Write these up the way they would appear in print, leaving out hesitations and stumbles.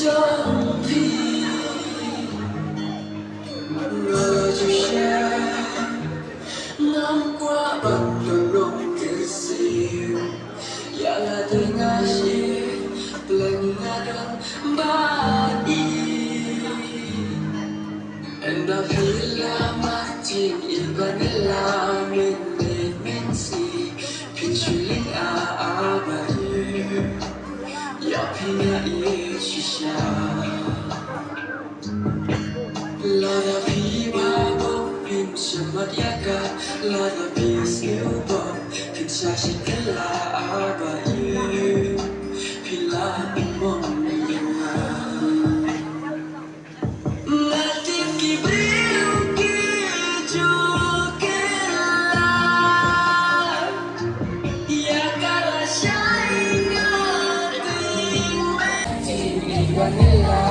trong khi ngờ cho share ngắm qua bằng đôi nông cái gì yang ada ngasih pelengaran badi enda bila mati iban lamin mensi pichuling abai ya pina ishisha lada piba bopim semat yaga lada bisniu bop kinsa shikala abai pila imong lima latif kibriu kijukela ya kala shainga tinggi vanilla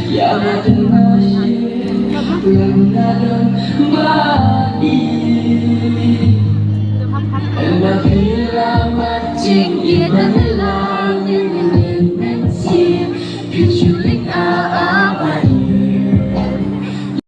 yang ada ngasih yang ada